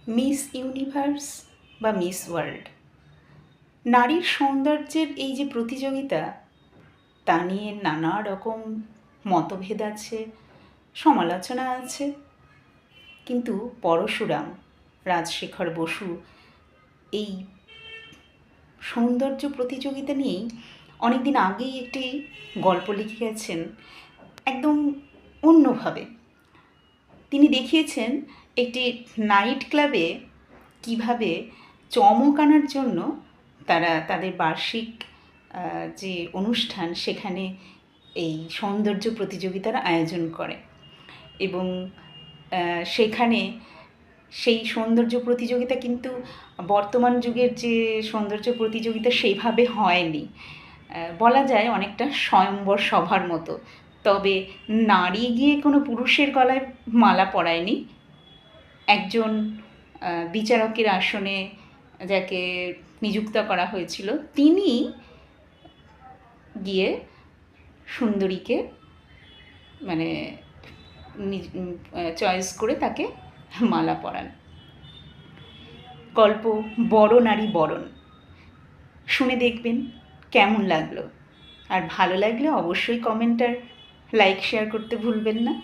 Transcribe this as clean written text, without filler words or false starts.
Miss universe বা miss world, নারীর সৌন্দর্যের এই যে প্রতিযোগিতা, তা নিয়ে নানা রকম মতভেদ আছে, সমালোচনা আছে। কিন্তু পরশুরাম রাজশেখর বসু এই সৌন্দর্য প্রতিযোগিতা নিয়েই অনেকদিন আগেই একটি গল্প লিখে গেছেন একদম অন্যভাবে। তিনি দেখিয়েছেন একটি নাইট ক্লাবে কিভাবে চমক আনার জন্য তারা তাদের বার্ষিক যে অনুষ্ঠান সেখানে এই সৌন্দর্য প্রতিযোগিতার আয়োজন করে এবং সেখানে সেই সৌন্দর্য প্রতিযোগিতা কিন্তু বর্তমান যুগের যে সৌন্দর্য প্রতিযোগিতা সেইভাবে হয়নি, বলা যায় অনেকটা স্বয়ম্বর সভার মতো। তবে নারী গিয়ে কোনো পুরুষের গলায় মালা পরায়নি। একজন বিচারকের আসনে যাকে নিযুক্ত করা হয়েছিল তিনি গিয়ে সুন্দরীকে মানে চয়েস করে তাকে মালা পরান। গল্প বড় নারী বরণ, শুনে দেখবেন কেমন লাগলো। আর ভালো লাগলে অবশ্যই কমেন্ট আর লাইক শেয়ার করতে ভুলবেন না।